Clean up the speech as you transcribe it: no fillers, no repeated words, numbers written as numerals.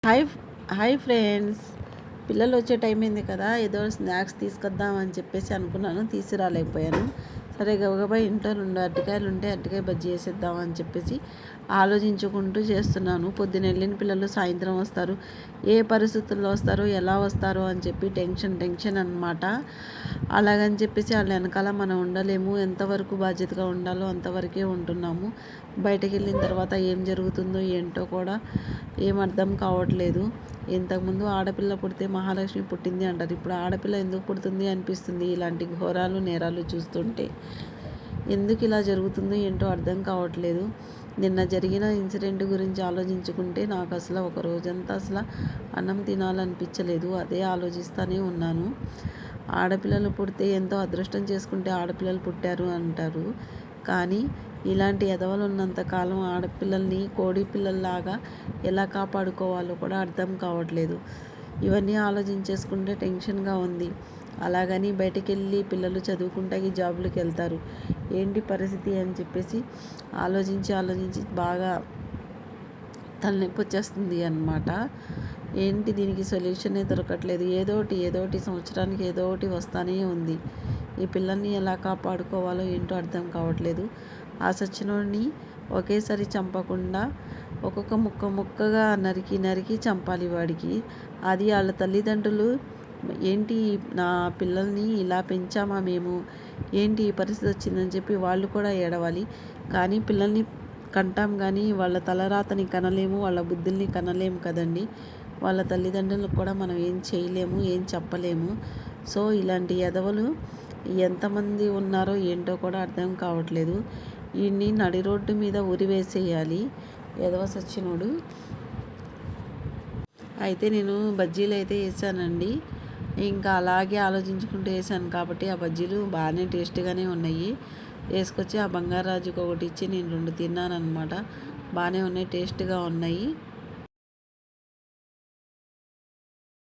Hi hi friends. పిల్లలు వచ్చే time అయింది కదా, ఏదో స్నాక్స్ తీసుకొద్దాం అని చెప్పేసి అనుకున్నాను, తీసుకురాలేకపోయాను. సరే గబగబా ఇంట్లో 2 అరటికాయలు ఉంటే అరటికాయ బజ్జీ వేసేద్దాం అని చెప్పేసి ఆలోచించుకుంటూ చేస్తున్నాను. పొద్దున వెళ్ళిన పిల్లలు సాయంత్రం వస్తారు, ఏ పరిస్థితుల్లో వస్తారో ఎలా వస్తారో అని చెప్పి టెన్షన్ అనమాట. అలాగని చెప్పేసి వాళ్ళ వెనకాల మనం ఉండలేము, ఎంతవరకు బాధ్యతగా ఉండాలో అంతవరకే ఉంటున్నాము. బయటకు వెళ్ళిన తర్వాత ఏం జరుగుతుందో ఏంటో కూడా ఏం అర్థం కావట్లేదు. ఇంతకుముందు ఆడపిల్ల పుడితే మహాలక్ష్మి పుట్టింది అంటారు, ఇప్పుడు ఆడపిల్ల ఎందుకు పుడుతుంది అనిపిస్తుంది ఇలాంటి ఘోరాలు నేరాలు చూస్తుంటే. ఎందుకు ఇలా జరుగుతుందో ఏంటో అర్థం కావట్లేదు. నిన్న జరిగిన ఇన్సిడెంట్ గురించి ఆలోచించుకుంటే నాకు అసలు ఒక రోజంతా అసలు అన్నం తినాలనిపించలేదు. అదే ఆలోచిస్తూనే ఉన్నాను. ఆడపిల్లలు పుడితే ఎంతో అదృష్టం చేసుకుంటే ఆడపిల్లలు పుట్టారు అంటారు, కానీ ఇలాంటి ఎదవలు ఉన్నంతకాలం ఆడపిల్లల్ని కోడి పిల్లల్లాగా ఎలా కాపాడుకోవాలో కూడా అర్థం కావట్లేదు. ఇవన్నీ ఆలోచించేసుకుంటే టెన్షన్గా ఉంది. అలాగని బయటికి వెళ్ళి పిల్లలు చదువుకుంటాకి జాబులకు వెళ్తారు, ఏంటి పరిస్థితి అని చెప్పేసి ఆలోచించి బాగా తలనొప్పి వచ్చేస్తుంది అన్నమాట. ఏంటి దీనికి సొల్యూషనే దొరకట్లేదు. ఏదోటి సంవత్సరానికి ఏదో ఒకటి వస్తూనే ఉంది. ఈ పిల్లల్ని ఎలా కాపాడుకోవాలో ఏంటో అర్థం కావట్లేదు. ఆ సచ్చినోడిని ఒకేసారి చంపకుండా ఒక్కొక్క ముక్కగా నరికి చంపాలి వాడికి. అది వాళ్ళ తల్లిదండ్రులు ఏంటి నా పిల్లల్ని ఇలా పెంచామా మేము, ఏంటి ఈ పరిస్థితి వచ్చిందని చెప్పి వాళ్ళు కూడా ఏడవాలి. కానీ పిల్లల్ని కంటాం కానీ వాళ్ళ తలరాతని కనలేము, వాళ్ళ బుద్ధుల్ని కనలేము కదండి. వాళ్ళ తల్లిదండ్రులకు కూడా మనం ఏం చేయలేము, ఏం చెప్పలేము. సో ఇలాంటి ఎదవలు ఎంతమంది ఉన్నారో ఏంటో కూడా అర్థం కావట్లేదు. వీడిని నడి రోడ్డు మీద ఉరివేసేయాలి, ఎదవ సచ్చినోడు. అయితే నేను బజ్జీలు అయితే వేసానండి. ఇంకా అలాగే ఆలోచించుకుంటూ వేసాను కాబట్టి ఆ బజ్జీలు బాగానే టేస్ట్గానే ఉన్నాయి. వేసుకొచ్చి ఆ బంగారాజుకి ఒకటి ఇచ్చి నేను 2 తిన్నాను అనమాట. బాగానే ఉన్నాయి, టేస్ట్గా ఉన్నాయి.